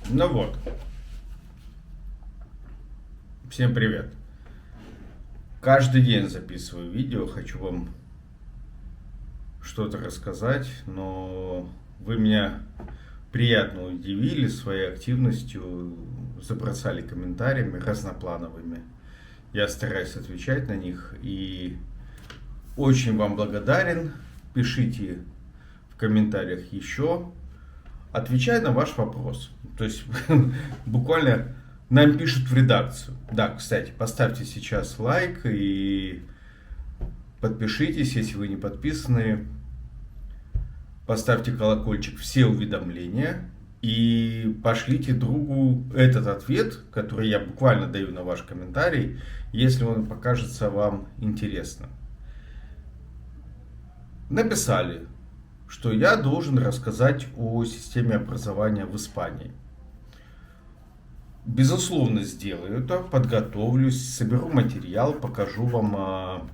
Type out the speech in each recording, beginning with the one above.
Ну вот, всем привет. Каждый день записываю видео, хочу вам что-то рассказать, но вы меня приятно удивили своей активностью, забросали комментариями разноплановыми. Я стараюсь отвечать на них и очень вам благодарен. Пишите в комментариях еще. Отвечаю на ваш вопрос. То есть буквально нам пишут в редакцию. Да, кстати, поставьте сейчас лайк и подпишитесь, если вы не подписаны. Поставьте колокольчик, все уведомления. И пошлите другу этот ответ, который я буквально даю на ваш комментарий, если он покажется вам интересным. Написали, что я должен рассказать о системе образования в Испании. Безусловно, сделаю это, подготовлюсь, соберу материал, покажу вам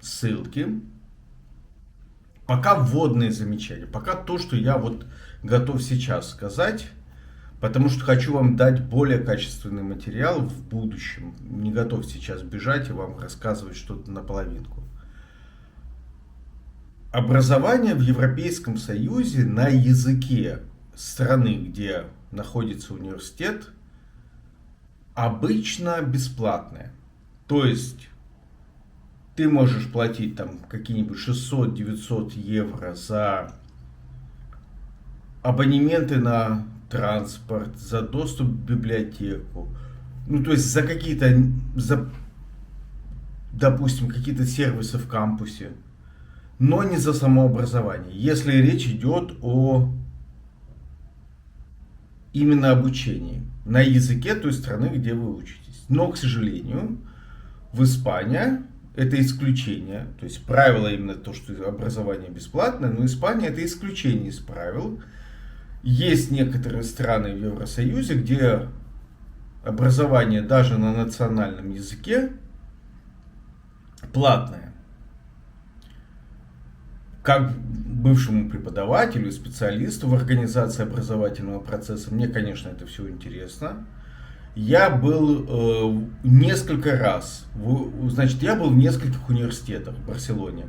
ссылки. Пока вводные замечания, пока то, что я вот готов сейчас сказать, потому что хочу вам дать более качественный материал в будущем. Не готов сейчас бежать и вам рассказывать что-то наполовинку. Образование в Европейском Союзе на языке страны, где находится университет, обычно бесплатное. То есть ты можешь платить там какие-нибудь 600-900 евро за абонементы на транспорт, за доступ в библиотеку. Ну, то есть за какие-то, допустим, какие-то сервисы в кампусе, но не за само образование. Если речь идет о именно обучении на языке той страны, где вы учитесь. Но, к сожалению, в Испании это исключение. То есть правило именно то, что образование бесплатное, но Испания это исключение из правил. Есть некоторые страны в Евросоюзе, где образование даже на национальном языке платное. Как бывшему преподавателю и специалисту в организации образовательного процесса, мне, конечно, это все интересно. Я был несколько раз, значит, я был в нескольких университетах в Барселоне.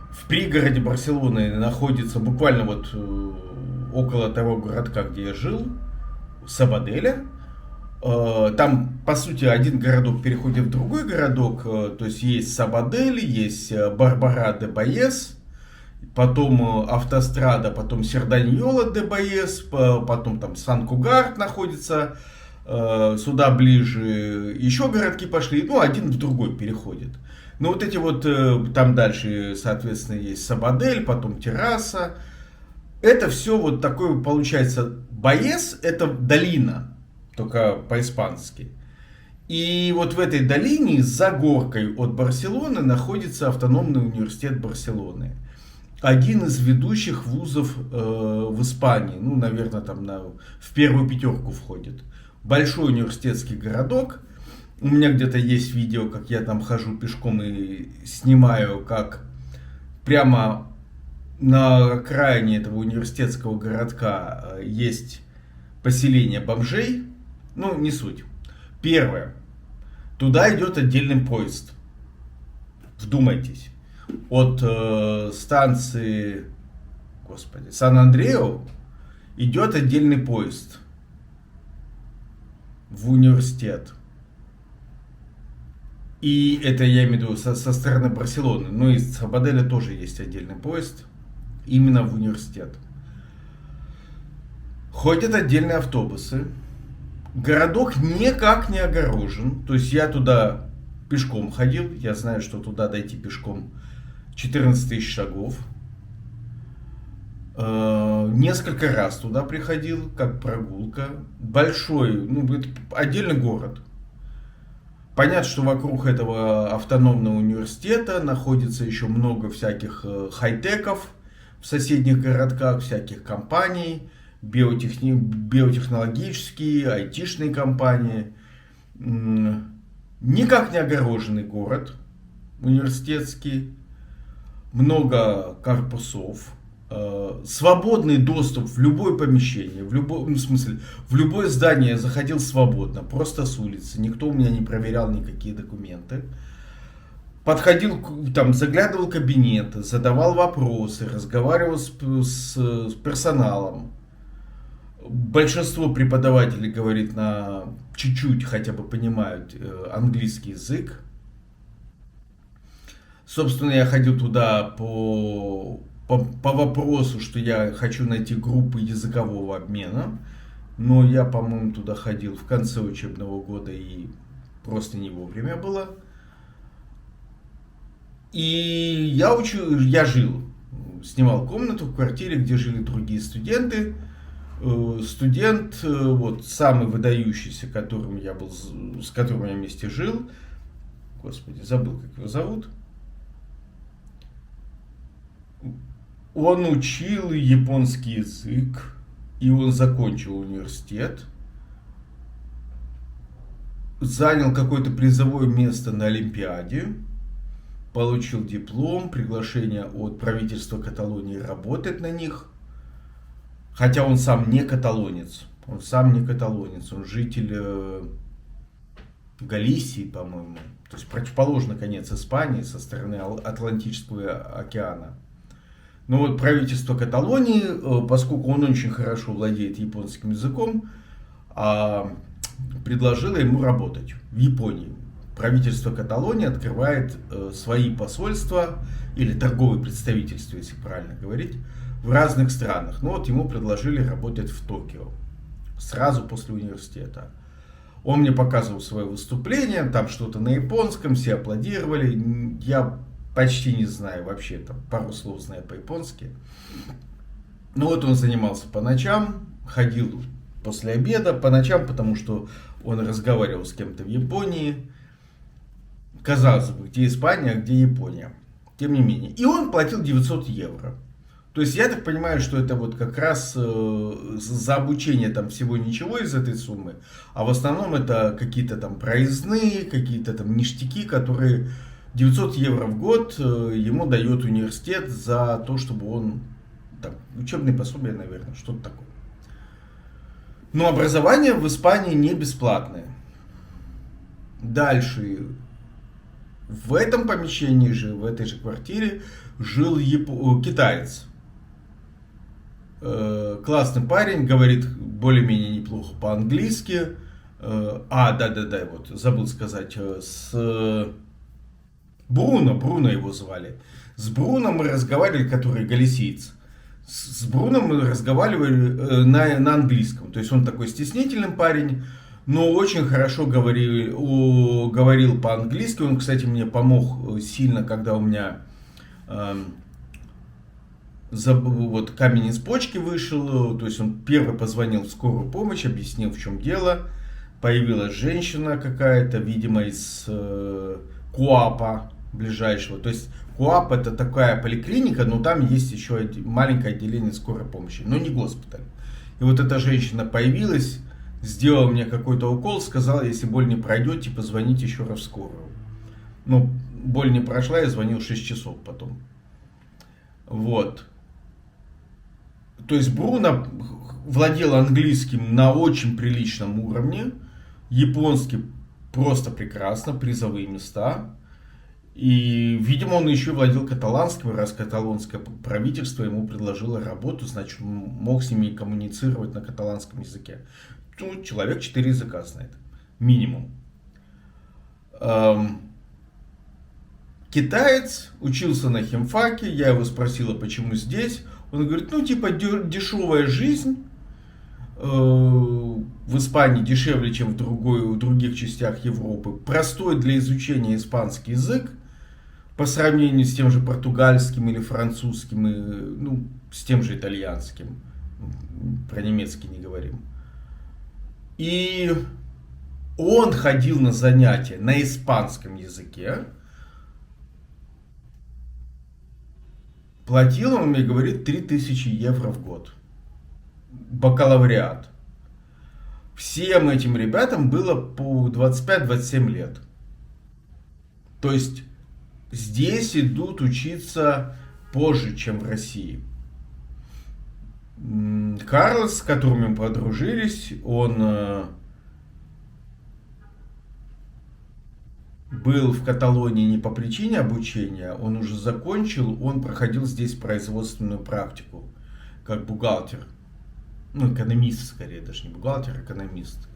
В пригороде Барселоны находится буквально вот около того городка, где я жил, Сабаделя. Там, по сути, один городок переходит в другой городок, то есть есть Сабадель, есть Барбара де Баес, потом автострада, потом Серданьола де Баес, потом там Сан-Кугарт находится, сюда ближе еще городки пошли, ну, один в другой переходит. Ну, вот эти вот, там дальше, соответственно, есть Сабадель, потом Терраса. Это все вот такое, получается, Баес это долина, только по-испански. И вот в этой долине, за горкой от Барселоны, находится автономный университет Барселоны. Один из ведущих вузов в Испании, ну, наверное, там в первую пятерку входит. Большой университетский городок. У меня где-то есть видео, как я там хожу пешком и снимаю, как прямо на окраине этого университетского городка есть поселение бомжей. Ну, не суть. Первое. Туда идет отдельный поезд. Вдумайтесь. От станции, господи, Сан-Андрео идет отдельный поезд в университет. И это я имею в виду со стороны Барселоны. Но из Сабаделя тоже есть отдельный поезд. Именно в университет. Ходят отдельные автобусы. Городок никак не огорожен. То есть я туда пешком ходил. Я знаю, что туда дойти пешком 14 тысяч шагов. Несколько раз туда приходил, как прогулка. Большой, ну, это отдельный город. Понятно, что вокруг этого автономного университета находится еще много всяких хай-теков в соседних городках, всяких компаний, биотехнологические, айтишные компании. Никак не огороженный город университетский, много корпусов. свободный доступ в любое помещение, в смысле, в любое здание я заходил свободно, просто с улицы, никто у меня не проверял никакие документы. Подходил, там, заглядывал в кабинеты, задавал вопросы, разговаривал с персоналом. Большинство преподавателей говорит на чуть-чуть хотя бы понимают английский язык. Собственно, я ходил туда по вопросу, что я хочу найти группы языкового обмена. Но я, по-моему, туда ходил в конце учебного года и просто не вовремя было. И я жил, снимал комнату в квартире, где жили другие студенты. Студент, вот самый выдающийся, с которым я вместе жил, господи, забыл, как его зовут. Он учил японский язык, и он закончил университет, занял какое-то призовое место на Олимпиаде, получил диплом, приглашение от правительства Каталонии работать на них. Хотя он сам не каталонец. Он житель Галисии, по-моему. То есть противоположный конец Испании со стороны Атлантического океана. Но вот правительство Каталонии, поскольку он очень хорошо владеет японским языком, предложило ему работать в Японии. Правительство Каталонии открывает свои посольства, или торговые представительства, если правильно говорить, в разных странах. Ну вот ему предложили работать в Токио сразу после университета. Он мне показывал свое выступление, там что-то на японском, все аплодировали. Я почти не знаю вообще, там пару слов знаю по-японски. Ну вот он занимался по ночам, ходил после обеда по ночам, потому что он разговаривал с кем-то в Японии. Казалось бы, где Испания, а где Япония. Тем не менее. И он платил 900 евро. То есть я так понимаю, что это вот как раз за обучение там всего ничего из этой суммы, а в основном это какие-то там проездные, какие-то там ништяки, которые 900 евро в год ему дает университет за то, чтобы он, там, учебные пособия, наверное, что-то такое. Но образование в Испании не бесплатное. Дальше. В этом помещении же, в этой же квартире жил китаец. Классный парень, говорит более-менее неплохо по-английски. Да, вот забыл сказать. Бруно его звали. С Бруно мы разговаривали, который галисиец. С Бруно мы разговаривали на английском. То есть он такой стеснительный парень, но очень хорошо говорил по-английски. Он, кстати, мне помог сильно, когда у меня вот камень из почки вышел. То есть он первый позвонил в скорую помощь, объяснил, в чем дело. Появилась женщина какая-то, видимо, из КУАПа ближайшего. То есть КУАП — это такая поликлиника, но там есть еще маленькое отделение скорой помощи, но не госпиталь. И вот эта женщина появилась, сделала мне какой-то укол, сказала, если боль не пройдет, типа звоните еще раз в скорую. Ну, боль не прошла, я звонил 6 часов потом. Вот. То есть Бруно владел английским на очень приличном уровне, японский просто прекрасно, призовые места. И, видимо, он еще владел каталанским, раз каталонское правительство ему предложило работу, значит, он мог с ними коммуницировать на каталанском языке. Ну, человек 4 языка знает, минимум. Китаец учился на химфаке, я его спросила, почему здесь. Он говорит, ну, типа, дешевая жизнь. В Испании дешевле, чем в других частях Европы. Простой для изучения испанский язык. По сравнению с тем же португальским или французским, ну, с тем же итальянским. Про немецкий не говорим. И он ходил на занятия на испанском языке. Платил он мне, говорит, 3000 евро в год. Бакалавриат. Всем этим ребятам было по 25-27 лет. То есть здесь идут учиться позже, чем в России. Карлос, с которым мы подружились, он был в Каталонии не по причине обучения, он уже закончил, он проходил здесь производственную практику, как бухгалтер. Ну, экономист скорее, даже не бухгалтер, а экономист.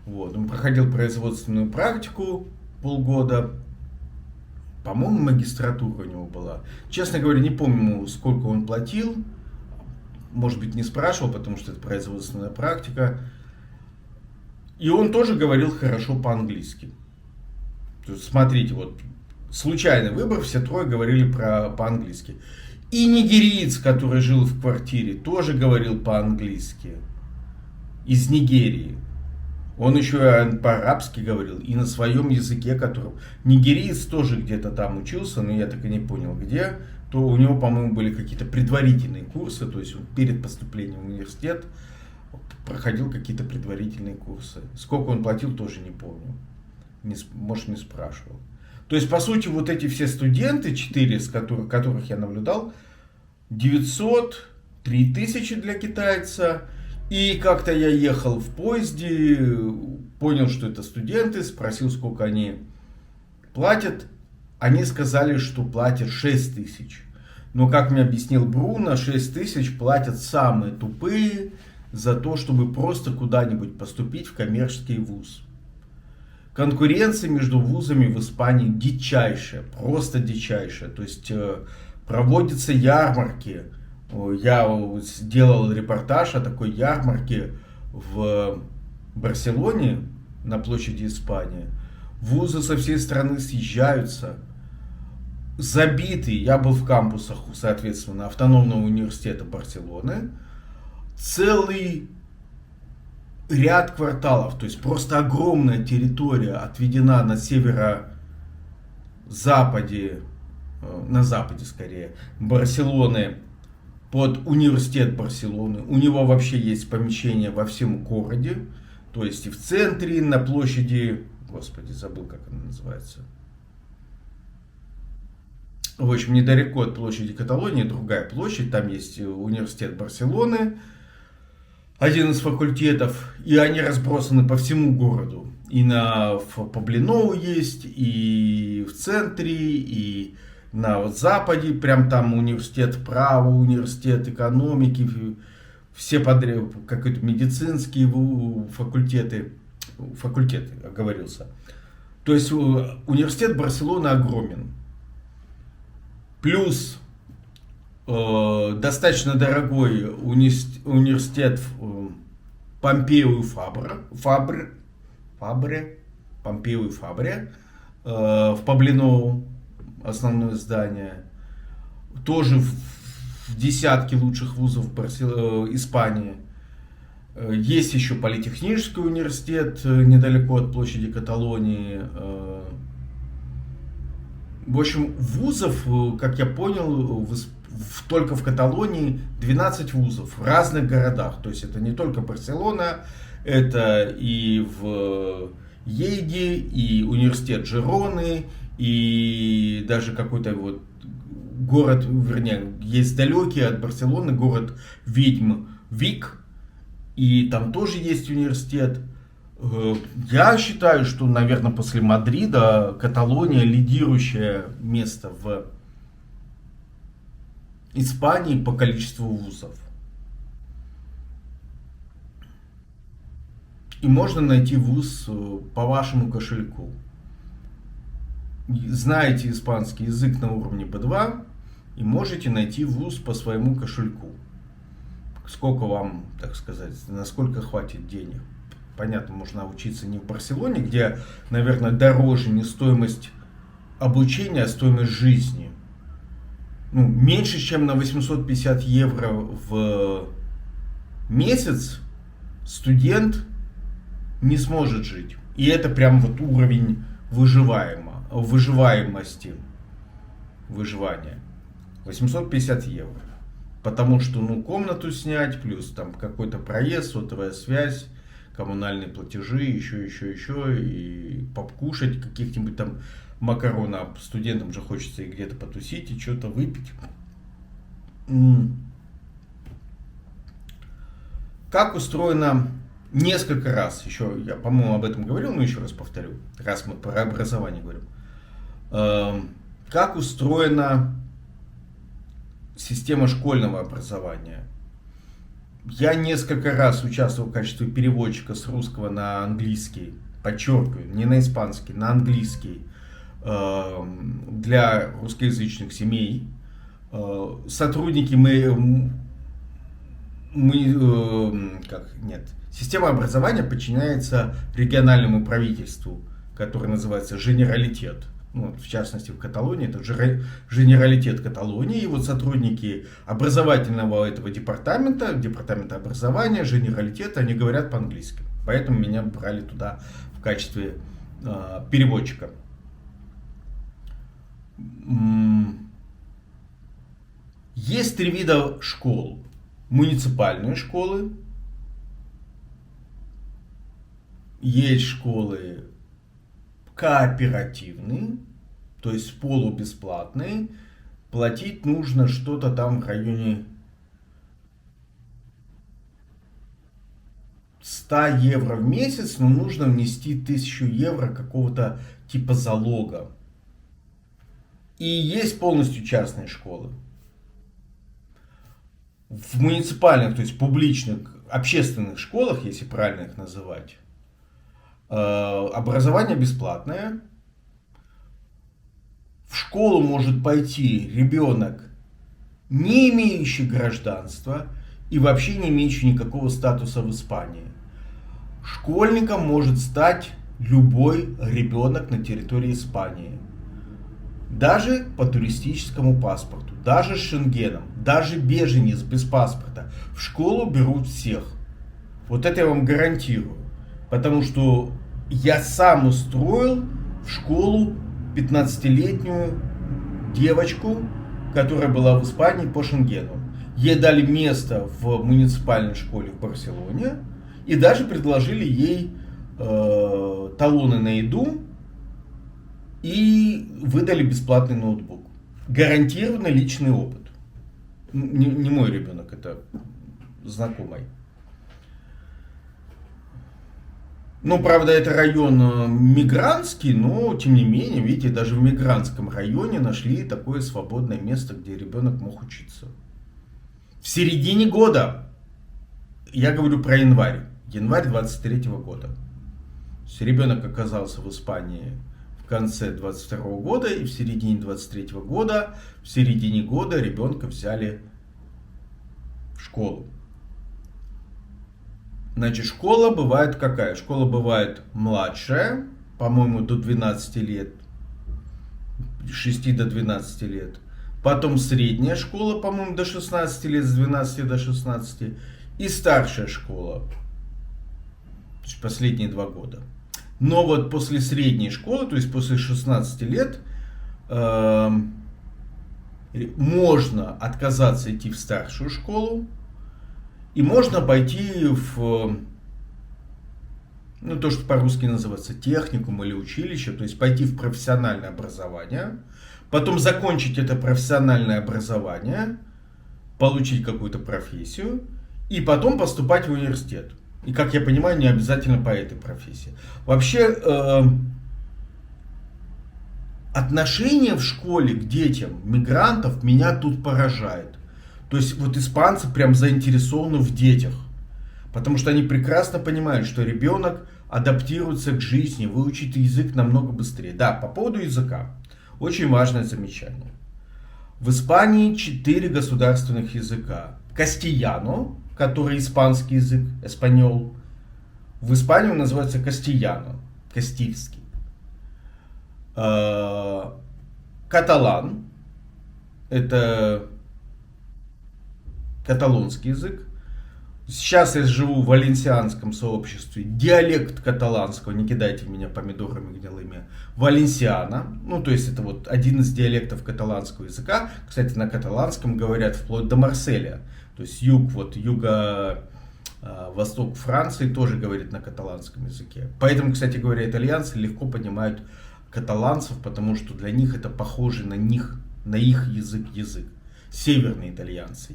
Вот. Он проходил производственную практику полгода. По-моему, магистратура у него была. Честно говоря, не помню, сколько он платил. Может быть, не спрашивал, потому что это производственная практика. И он тоже говорил хорошо по-английски. То есть, смотрите, вот случайный выбор, все трое говорили по-английски. И нигериец, который жил в квартире, тоже говорил по-английски. Из Нигерии. Он еще по-арабски говорил и на своем языке, которым нигериец тоже где-то там учился, но я так и не понял где. То у него, по-моему, были какие-то предварительные курсы, то есть он перед поступлением в университет проходил какие-то предварительные курсы. Сколько он платил, тоже не помню. Может, не спрашивал. То есть, по сути, вот эти все студенты, 4 из которых я наблюдал, 900, 3000 для китайца. И как-то я ехал в поезде, понял, что это студенты, спросил, сколько они платят. Они сказали, что платят 6000. Но, как мне объяснил Бруно, 6000 платят самые тупые за то, чтобы просто куда-нибудь поступить в коммерческий вуз. Конкуренция между вузами в Испании дичайшая, просто дичайшая. То есть проводятся ярмарки. Я сделал репортаж о такой ярмарке в Барселоне на площади Испании. Вузы со всей страны съезжаются. Забитый, я был в кампусах, соответственно, автономного университета Барселоны. Целый ряд кварталов, то есть просто огромная территория отведена на северо-западе, на западе скорее, Барселоны, под университет Барселоны. У него вообще есть помещение во всем городе, то есть и в центре, на площади, господи, забыл, как она называется. В общем, недалеко от площади Каталонии другая площадь, там есть университет Барселоны, один из факультетов, и они разбросаны по всему городу. И в Побленоу есть, и в центре, и на западе, прям там университет права, университет экономики, все подряд, какие-то медицинские факультеты, оговорился. То есть университет Барселоны огромен. Плюс достаточно дорогой университет Помпео и Фабре в Побленоу, основное здание. Тоже в десятке лучших вузов Испании. Есть еще политехнический университет недалеко от площади Каталонии. В общем, вузов, как я понял, только в Каталонии 12 вузов в разных городах. То есть это не только Барселона, это и в Ейге, и университет Жироны, и даже какой-то вот город, вернее, есть далекий от Барселоны город ведьм Вик, и там тоже есть университет. Я считаю, что, наверное, после Мадрида Каталония лидирующее место в Испании по количеству вузов. И можно найти вуз по вашему кошельку. Знаете испанский язык на уровне B2 и можете найти вуз по своему кошельку. Сколько вам, так сказать, насколько хватит денег. Понятно, можно учиться не в Барселоне, где, наверное, дороже не стоимость обучения, а стоимость жизни. Ну, меньше, чем на 850 евро в месяц студент не сможет жить. И это прям вот уровень выживаемости, выживания. 850 евро. Потому что, комнату снять, плюс там какой-то проезд, сотовая связь, коммунальные платежи, еще, и покушать каких-нибудь там макарон, а студентам же хочется и где-то потусить, и что-то выпить. как устроено несколько раз, еще я, по-моему, об этом говорил, но еще раз повторю, раз мы про образование говорим, как устроена система школьного образования. Я несколько раз участвовал в качестве переводчика с русского на английский, подчеркиваю, не на испанский, на английский, для русскоязычных семей. Сотрудники система образования подчиняется региональному правительству, которое называется Женералитет. Ну, в частности, в Каталонии это Женералитет Каталонии. И вот сотрудники образовательного этого департамента образования, Женералитета, они говорят по-английски. Поэтому меня брали туда в качестве переводчика. Есть 3 вида школ. Муниципальные школы, есть школы кооперативные, то есть полубесплатные. Платить нужно что-то там в районе 100 евро в месяц, но нужно внести 1000 евро какого-то типа залога. И есть полностью частные школы. В муниципальных, то есть публичных, общественных школах, если правильно их называть, образование бесплатное. В школу может пойти ребенок, не имеющий гражданства и вообще не имеющий никакого статуса в Испании. Школьником может стать любой ребенок на территории Испании. Даже по туристическому паспорту, даже с Шенгеном, даже беженец без паспорта. В школу берут всех. Вот это я вам гарантирую. Потому что я сам устроил в школу 15-летнюю девочку, которая была в Испании по Шенгену. Ей дали место в муниципальной школе в Барселоне и даже предложили ей талоны на еду и выдали бесплатный ноутбук. Гарантированный личный опыт. Не мой ребенок, это знакомый. Ну, правда, это район мигрантский, но, тем не менее, видите, даже в мигрантском районе нашли такое свободное место, где ребенок мог учиться. В середине года, я говорю про январь 23 года. То есть ребенок оказался в Испании в конце 22 года и в середине 23 года, в середине года ребенка взяли в школу. Значит, школа бывает какая? Школа бывает младшая, по-моему, до 12 лет, 6 до 12 лет. Потом средняя школа, по-моему, до 16 лет, с 12 до 16. И старшая школа, то есть последние 2 года. Но вот после средней школы, то есть после 16 лет, можно отказаться идти в старшую школу. И можно пойти в, ну, то, что по-русски называется техникум или училище, то есть пойти в профессиональное образование, потом закончить это профессиональное образование, получить какую-то профессию и потом поступать в университет. И, как я понимаю, не обязательно по этой профессии. Вообще, отношение в школе к детям мигрантов меня тут поражает. То есть вот испанцы прям заинтересованы в детях, потому что они прекрасно понимают, что ребенок адаптируется к жизни, выучит язык намного быстрее. Да, по поводу языка. Очень важное замечание. В Испании 4 государственных языка. Кастильяно, который испанский язык, эспаньол. В Испании он называется кастильяно, кастильский. Каталан, это каталонский язык. Сейчас я живу в валенсианском сообществе. Диалект каталанского, не кидайте в меня помидорами гнилыми, валенсиана. Ну, то есть это вот один из диалектов каталанского языка. Кстати, на каталанском говорят вплоть до Марселя. То есть юго-восток Франции тоже говорит на каталанском языке. Поэтому, кстати говоря, итальянцы легко понимают каталанцев, потому что для них это похоже на их язык. Северные итальянцы.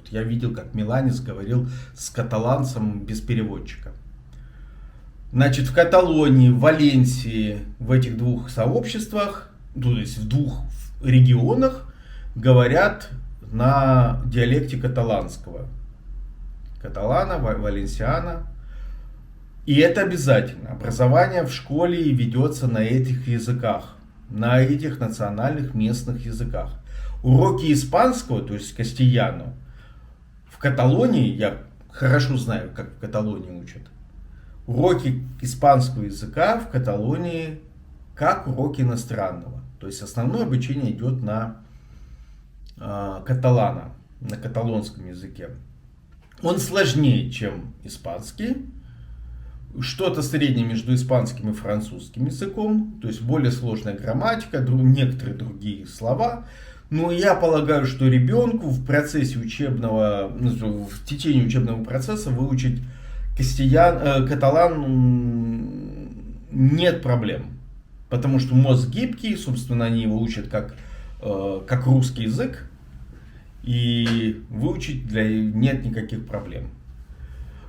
Я видел, как Миланец говорил с каталанцем без переводчика. Значит, в Каталонии, в Валенсии, в этих двух сообществах, то есть в двух регионах, говорят на диалекте каталанского. Каталана, валенсиана. И это обязательно. Образование в школе ведется на этих языках, на этих национальных местных языках. Уроки испанского, то есть кастильяно, в Каталонии, я хорошо знаю, как в Каталонии учат, уроки испанского языка в Каталонии как уроки иностранного. То есть основное обучение идет на каталана, на каталонском языке. Он сложнее, чем испанский. Что-то среднее между испанским и французским языком. То есть более сложная грамматика, некоторые другие слова. Но я полагаю, что ребенку в процессе учебного, в течение учебного процесса выучить каталан нет проблем. Потому что мозг гибкий, собственно, они его учат как русский язык. И выучить нет никаких проблем.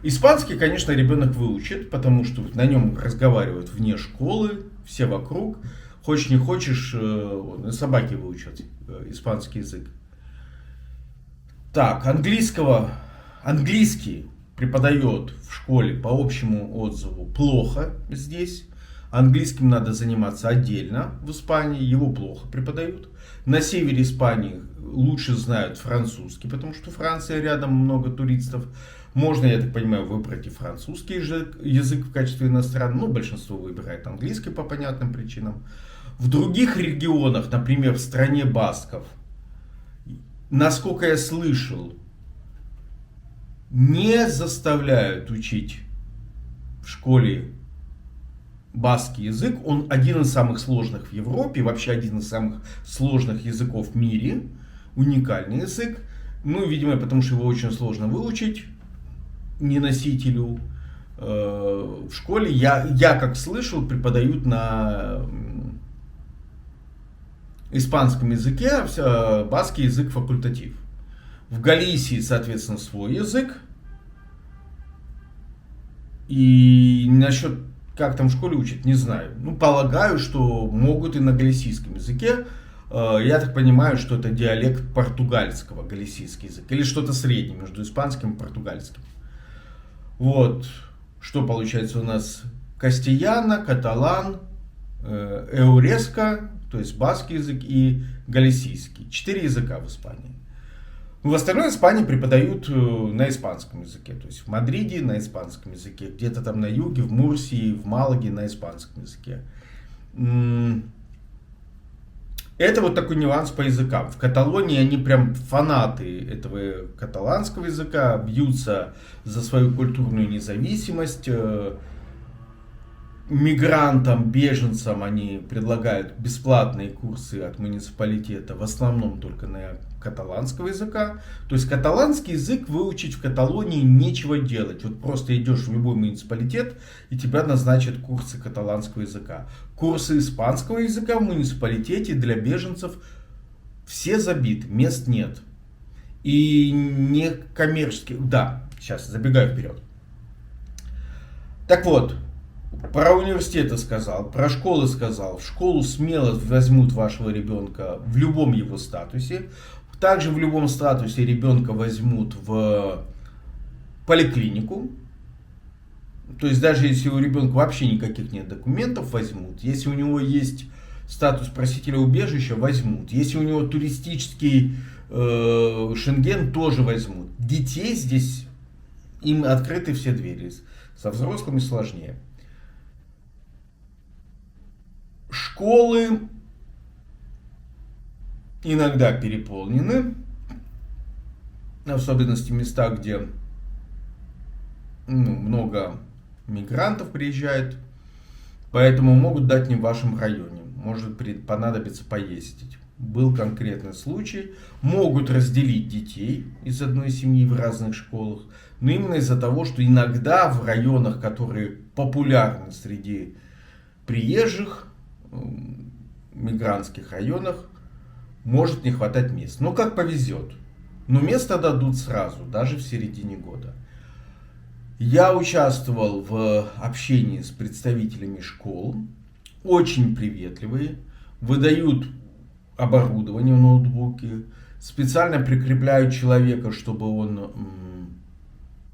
Испанский, конечно, ребенок выучит, потому что на нем разговаривают вне школы, все вокруг. Хочешь не хочешь, собаки выучат испанский язык. Так, английский преподает в школе по общему отзыву плохо здесь. Английским надо заниматься отдельно в Испании, его плохо преподают. На севере Испании лучше знают французский, потому что Франция рядом, много туристов. Можно, я так понимаю, выбрать и французский язык в качестве иностранного, но большинство выбирает английский по понятным причинам. В других регионах, например, в стране басков, насколько я слышал, не заставляют учить в школе баскский язык. Он один из самых сложных в Европе, вообще один из самых сложных языков в мире. Уникальный язык. Ну, видимо, потому что его очень сложно выучить не носителю. В школе, я как слышал, преподают на испанском языке, баскский язык факультатив. В Галисии, соответственно, свой язык. И насчет, как там в школе учат, не знаю. Ну, полагаю, что могут и на галисийском языке. Я так понимаю, что это диалект португальского, галисийский язык. Или что-то среднее между испанским и португальским. Вот, что получается у нас: кастильяно, каталан, эуреско, то есть баскский язык, и галисийский. 4 языка в Испании. В остальной Испании преподают на испанском языке. То есть в Мадриде на испанском языке, где-то там на юге, в Мурсии, в Малаге на испанском языке. Это вот такой нюанс по языкам. В Каталонии они прям фанаты этого каталанского языка, бьются за свою культурную независимость. Мигрантам, беженцам они предлагают бесплатные курсы от муниципалитета, в основном только на каталанского языка. То есть каталанский язык выучить в Каталонии нечего делать. Вот просто идешь в любой муниципалитет, и тебя назначат курсы каталанского языка. Курсы испанского языка в муниципалитете для беженцев все забиты, мест нет. И не коммерческие. Да, сейчас забегаю вперед. Так вот, про университеты сказал, про школы сказал. В школу смело возьмут вашего ребенка в любом его статусе. Также в любом статусе ребенка возьмут в поликлинику. То есть даже если у ребенка вообще никаких нет документов, возьмут. Если у него есть статус просителя убежища, возьмут. Если у него туристический шенген, тоже возьмут. Детей здесь, им открыты все двери. Со взрослыми сложнее. Школы иногда переполнены, в особенности в местах, где много мигрантов приезжает, поэтому могут дать не в вашем районе, может понадобиться поездить. Был конкретный случай, могут разделить детей из одной семьи в разных школах, но именно из-за того, что иногда в районах, которые популярны среди приезжих, мигрантских районах, может не хватать мест. Ну, как повезет. Но место дадут сразу, даже в середине года. Я участвовал в общении с представителями школ. Очень приветливые. Выдают оборудование, ноутбуки. Специально прикрепляют человека, чтобы он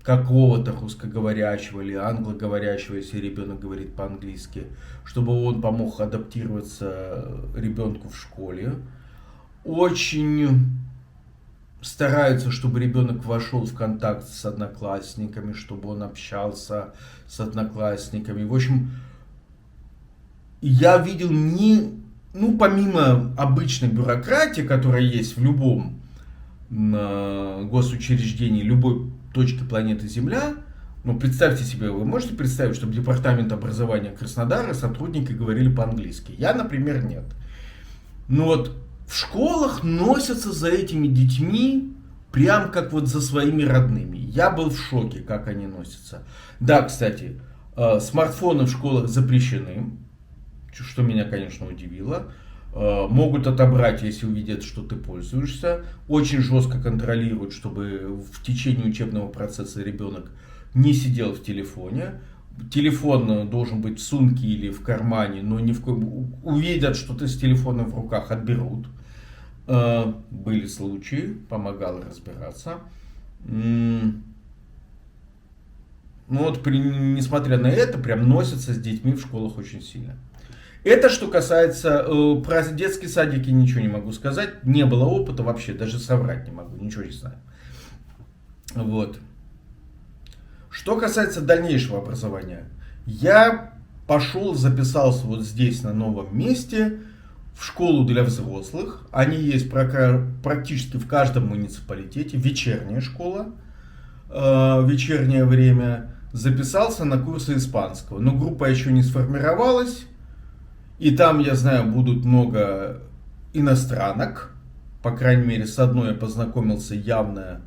какого-то русскоговорящего или англоговорящего, если ребенок говорит по-английски, чтобы он помог адаптироваться ребенку в школе. Очень стараются, чтобы ребенок вошел в контакт с одноклассниками, чтобы он общался с одноклассниками. В общем, я видел помимо обычной бюрократии, которая есть в любом госучреждении, любой точке планеты Земля, представьте себе, вы можете представить, чтобы департамент образования Краснодара сотрудники говорили по-английски? Я, например, нет. В школах носятся за этими детьми прям как за своими родными. Я был в шоке, как они носятся. Да, кстати, смартфоны в школах запрещены, что меня, конечно, удивило. Могут отобрать, если увидят, что ты пользуешься. Очень жестко контролируют, чтобы в течение учебного процесса ребенок не сидел в телефоне. Телефон должен быть в сумке или в кармане, но ни в коем... Увидят, что ты с телефоном в руках, отберут. Были случаи, помогало разбираться. Несмотря на это, прям носятся с детьми в школах очень сильно. Это что касается, про детские садики ничего не могу сказать, не было опыта вообще, даже соврать не могу, ничего не знаю. Что касается дальнейшего образования, я записался здесь на новом месте в школу для взрослых, они есть практически в каждом муниципалитете, вечерняя школа, вечернее время, записался на курсы испанского, но группа еще не сформировалась. И там, я знаю, будут много иностранок. По крайней мере, с одной я познакомился явно.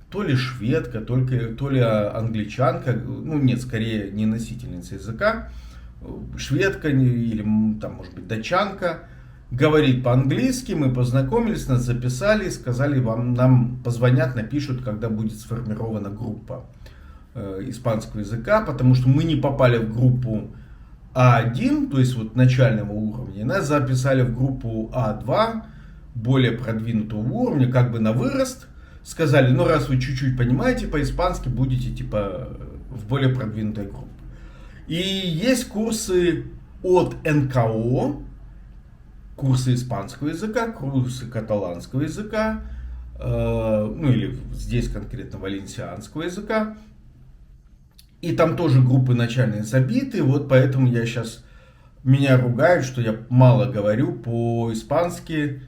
То ли шведка, то ли англичанка. Нет, скорее не носительница языка. Шведка или там, может быть, датчанка. Говорит по-английски. Мы познакомились, нас записали. Сказали, нам позвонят, напишут, когда будет сформирована группа испанского языка. Потому что мы не попали в группу А1, то есть начального уровня, нас записали в группу А2, более продвинутого уровня, как бы на вырост. Сказали, раз вы чуть-чуть понимаете по-испански, будете в более продвинутой группе. И есть курсы от НКО, курсы испанского языка, курсы каталанского языка, или здесь конкретно валенсианского языка. И там тоже группы начальные забиты, поэтому меня ругают, что я мало говорю по-испански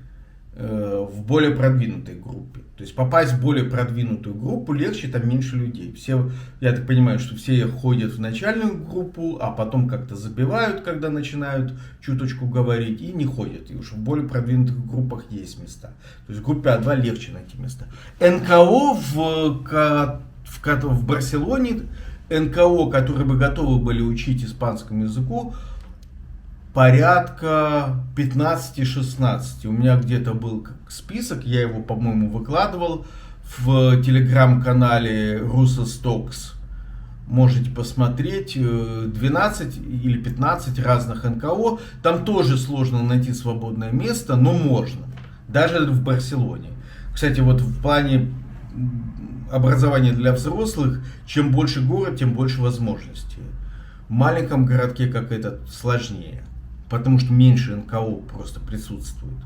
в более продвинутой группе. То есть попасть в более продвинутую группу легче, там меньше людей. Я так понимаю, что все ходят в начальную группу, а потом как-то забивают, когда начинают чуточку говорить, и не ходят. И уж в более продвинутых группах есть места. То есть в группе А2 легче найти места. НКО в Барселоне, НКО, которые бы готовы были учить испанскому языку, порядка 15-16. У меня где-то был список, я его, по-моему, выкладывал в телеграм-канале Russostocks. Можете посмотреть, 12 или 15 разных НКО. Там тоже сложно найти свободное место, но можно. Даже в Барселоне. Кстати, в плане образования для взрослых, чем больше город, тем больше возможностей. В маленьком городке, как этот, сложнее. Потому что меньше НКО просто присутствует.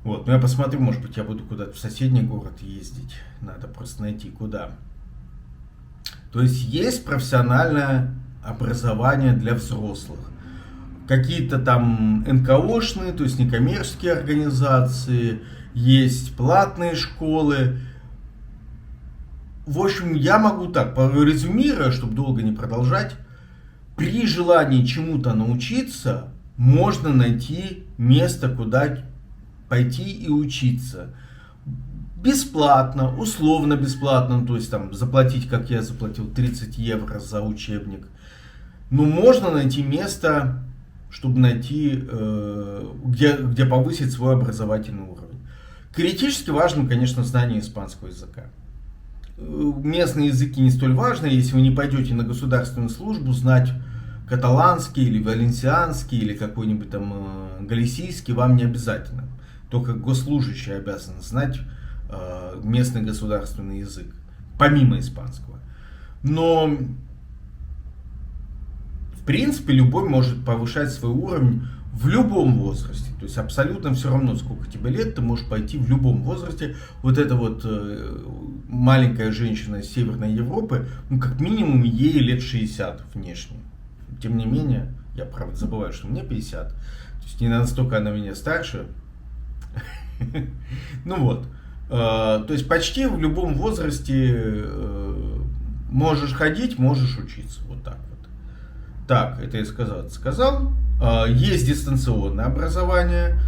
Но я посмотрю, может быть, я буду куда-то в соседний город ездить. Надо просто найти куда. То есть профессиональное образование для взрослых. Какие-то там НКОшные, то есть некоммерческие организации, есть платные школы. В общем, я могу резюмируя, чтобы долго не продолжать, при желании чему-то научиться, можно найти место, куда пойти и учиться. Бесплатно, условно бесплатно, то есть заплатить, как я заплатил, 30 евро за учебник. Но можно найти место чтобы найти, где повысить свой образовательный уровень. Критически важно, конечно, знание испанского языка. Местные языки не столь важны, если вы не пойдете на государственную службу, знать каталанский или валенсианский или какой-нибудь там галисийский вам не обязательно. Только госслужащий обязан знать местный государственный язык, помимо испанского. Но в принципе любой может повышать свой уровень в любом возрасте. То есть абсолютно все равно, сколько тебе лет, ты можешь пойти в любом возрасте. Вот эта вот маленькая женщина из Северной Европы, ну как минимум ей лет 60 внешне. Тем не менее, я правда забываю, что мне 50. То есть не настолько она меня старше. Ну вот. То есть почти в любом возрасте можешь ходить, можешь учиться. Вот так вот. Так, это я сказал. Есть дистанционное образование,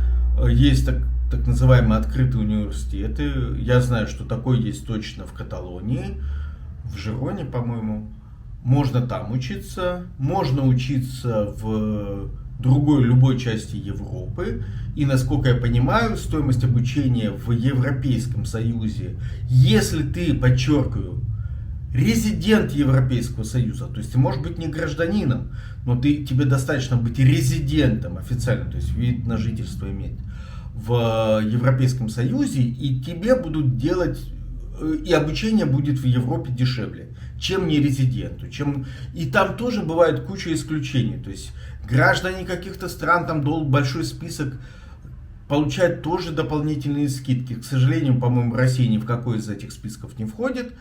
есть так называемые открытые университеты. Я знаю, что такое есть точно в Каталонии, в Жироне, по-моему. Можно там учиться, можно учиться в другой, любой части Европы. И, насколько я понимаю, стоимость обучения в Европейском Союзе, если ты, подчеркиваю, резидент Европейского Союза, то есть ты можешь быть не гражданином, но тебе достаточно быть резидентом официально, то есть вид на жительство иметь в Европейском Союзе, и тебе будут делать, и обучение будет в Европе дешевле, чем не резиденту. И там тоже бывает куча исключений, то есть граждане каких-то стран, там большой список, получают тоже дополнительные скидки. К сожалению, по-моему, Россия ни в какой из этих списков не входит.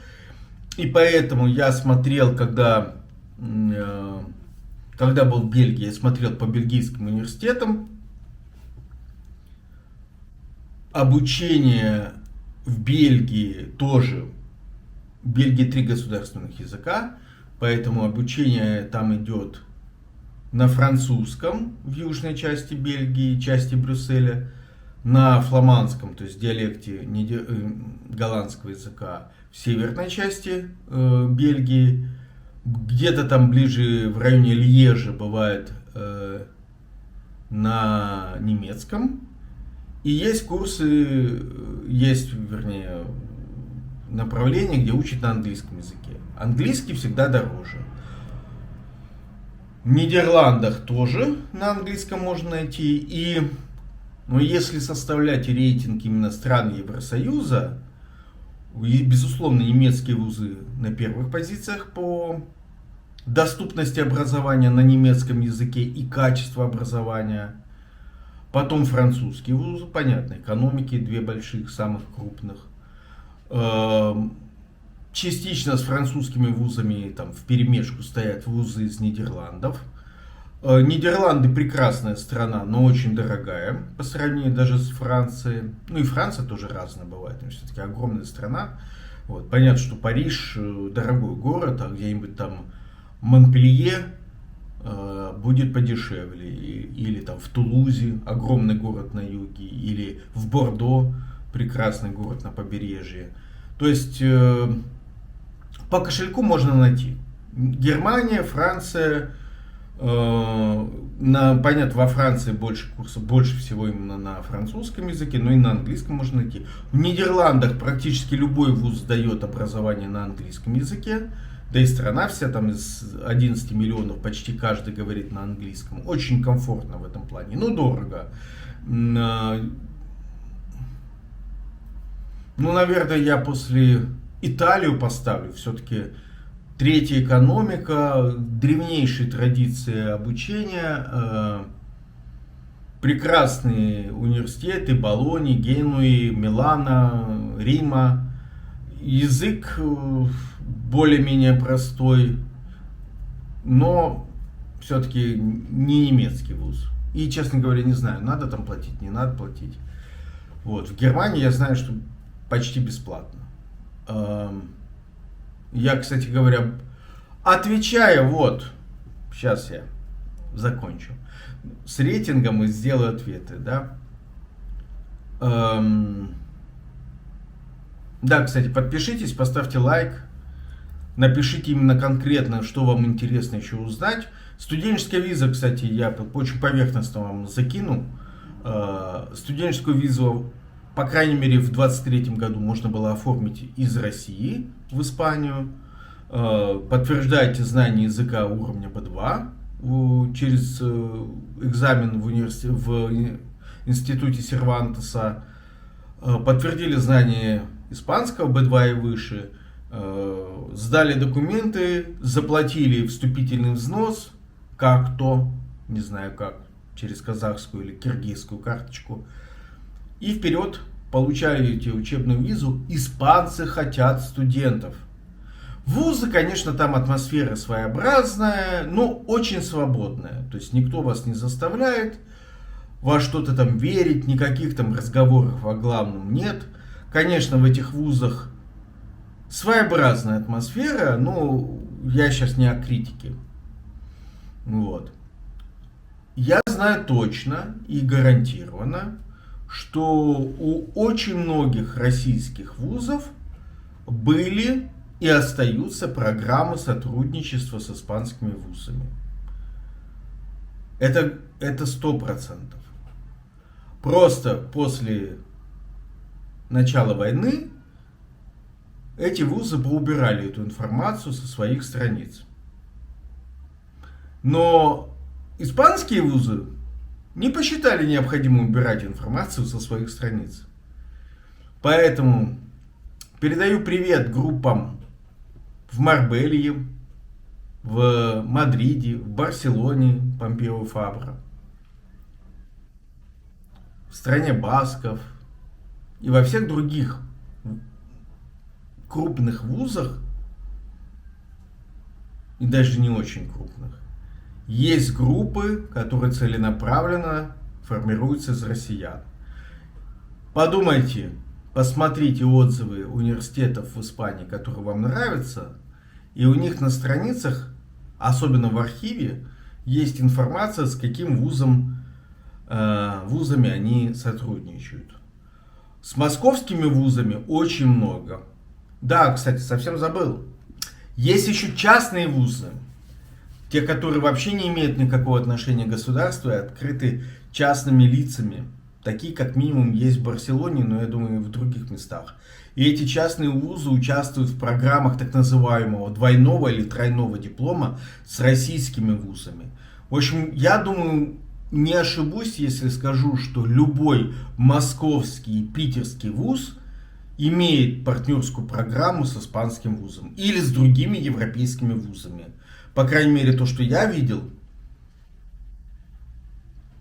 И поэтому я смотрел, когда был в Бельгии, я смотрел по бельгийским университетам. Обучение в Бельгии тоже. В Бельгии 3 государственных языка, поэтому обучение там идет на французском в южной части Бельгии, части Брюсселя, на фламандском, то есть диалекте голландского языка в северной части Бельгии, где-то там ближе в районе Льежа бывает на немецком. И есть курсы, вернее, направления, где учат на английском языке. Английский всегда дороже. В Нидерландах тоже на английском можно найти. Но если составлять рейтинг именно стран Евросоюза, безусловно, немецкие вузы на первых позициях по доступности образования на немецком языке и качеству образования. Потом французские вузы, понятно, экономики 2 больших, самых крупных. Частично с французскими вузами там вперемешку стоят вузы из Нидерландов. Нидерланды прекрасная страна, но очень дорогая по сравнению даже с Францией. Ну и Франция тоже разная бывает, все-таки огромная страна. Вот. Понятно, что Париж дорогой город, а где-нибудь там Монпелье будет подешевле. Или там в Тулузе, огромный город на юге, или в Бордо, прекрасный город на побережье. То есть по кошельку можно найти. Германия, Франция. Понятно, во Франции больше курсов, больше всего именно на французском языке, но и на английском можно найти. В Нидерландах практически любой вуз дает образование на английском языке. Да и страна вся там из 11 миллионов, почти каждый говорит на английском. Очень комфортно в этом плане, но дорого. Ну, наверное, я после Италию поставлю. Все-таки третья экономика, древнейшие традиции обучения, прекрасные университеты Болоньи, Генуи, Милана, Рима. Язык более-менее простой, но все-таки не немецкий вуз. И, честно говоря, не знаю, надо там платить, не надо платить. Вот. В Германии я знаю, что почти бесплатно. Я, кстати говоря, отвечая, вот, сейчас я закончу с рейтингом и сделаю ответы, да. Да, кстати, подпишитесь, поставьте лайк, напишите именно конкретно, что вам интересно еще узнать. Студенческая виза, кстати, я очень поверхностно вам закину. Студенческую визу, по крайней мере, в 2023 году можно было оформить из России в Испанию. Подтверждаете знание языка уровня B2 через экзамен в институте Сервантеса. Подтвердили знание испанского B2 и выше. Сдали документы, заплатили вступительный взнос, как то, не знаю как, через казахскую или киргизскую карточку. И вперед получаете учебную визу. Испанцы хотят студентов. Вузы, конечно, там атмосфера своеобразная, но очень свободная. То есть никто вас не заставляет во что-то там верить, никаких там разговоров о главном нет. Конечно, в этих вузах своеобразная атмосфера, но я сейчас не о критике. Вот. Я знаю точно и гарантированно, что у очень многих российских вузов были и остаются программы сотрудничества с испанскими вузами. Это 100%. Просто после начала войны эти вузы поубирали эту информацию со своих страниц. Но испанские вузы не посчитали необходимым убирать информацию со своих страниц. Поэтому передаю привет группам в Марбелье, в Мадриде, в Барселоне, Помпео и Фабра, в стране басков и во всех других крупных вузах, и даже не очень крупных, есть группы, которые целенаправленно формируются из россиян. Подумайте, посмотрите отзывы университетов в Испании, которые вам нравятся, и у них на страницах, особенно в архиве, есть информация, с каким вузами они сотрудничают. С московскими вузами очень много. Да, кстати, совсем забыл. Есть еще частные вузы, те, которые вообще не имеют никакого отношения к государству и открыты частными лицами. Такие, как минимум, есть в Барселоне, но я думаю, и в других местах. И эти частные вузы участвуют в программах так называемого двойного или тройного диплома с российскими вузами. В общем, я думаю, не ошибусь, если скажу, что любой московский и питерский вуз имеет партнерскую программу с испанским вузом или с другими европейскими вузами. По крайней мере, то, что я видел,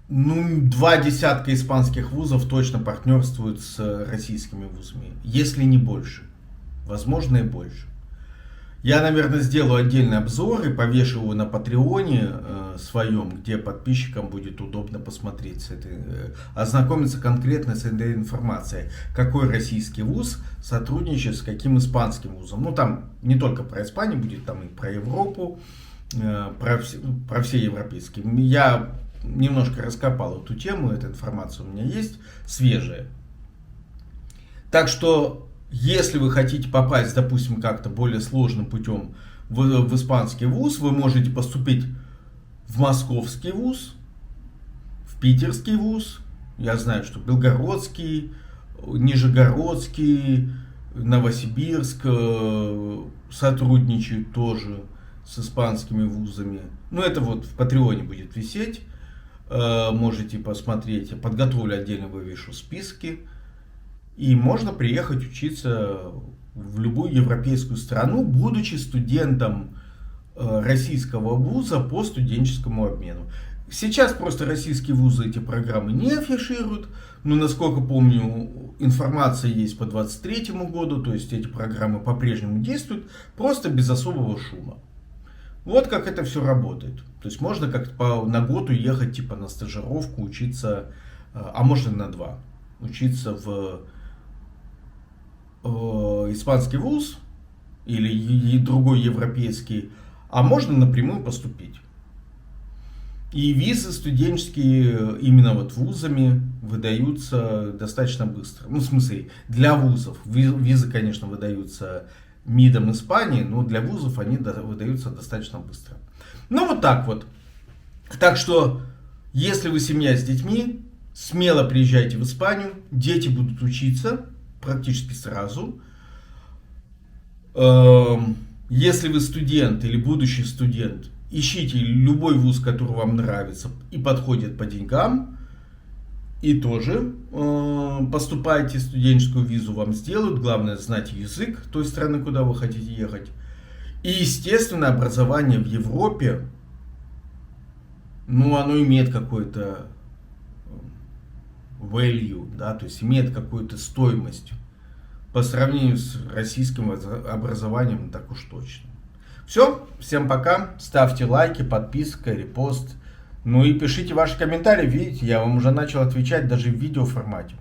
20 испанских вузов точно партнерствуют с российскими вузами, если не больше. Возможно, и больше. Я, наверное, сделаю отдельный обзор и повешу его на Патреоне своем, где подписчикам будет удобно посмотреть, ознакомиться конкретно с этой информацией. Какой российский вуз сотрудничает с каким испанским вузом. Ну, там не только про Испанию будет, там и про Европу, про все европейские. Я немножко раскопал эту тему, эта информация у меня есть, свежая. Так что, если вы хотите попасть, допустим, как-то более сложным путем в испанский вуз, вы можете поступить в московский вуз, в питерский вуз. Я знаю, что Белгородский, Нижегородский, Новосибирск сотрудничают тоже с испанскими вузами. Ну, это вот в Патреоне будет висеть. Можете посмотреть. Я подготовлю отдельно, вывешу списки. И можно приехать учиться в любую европейскую страну, будучи студентом российского вуза по студенческому обмену. Сейчас просто российские вузы эти программы не афишируют, но, насколько помню, информация есть по 2023 году, то есть эти программы по-прежнему действуют, просто без особого шума. Вот как это все работает. То есть можно как-то на год уехать типа на стажировку, учиться, а можно на 2, учиться в испанский вуз или другой европейский, а можно напрямую поступить. И визы студенческие именно вот вузами выдаются достаточно быстро. Ну, в смысле, для вузов. Визы, конечно, выдаются МИДом Испании, но для вузов они выдаются достаточно быстро. Ну, вот так вот. Так что, если вы семья с детьми, смело приезжайте в Испанию, дети будут учиться практически сразу. Если вы студент или будущий студент, ищите любой вуз, который вам нравится и подходит по деньгам. И тоже поступайте, студенческую визу вам сделают. Главное знать язык той страны, куда вы хотите ехать. И, естественно, образование в Европе, ну, оно имеет какой-то value, да, то есть имеет какую-то стоимость. По сравнению с российским образованием, так уж точно. Все, всем пока, ставьте лайки, подписка, репост. Ну и пишите ваши комментарии, видите, я вам уже начал отвечать даже в видеоформате.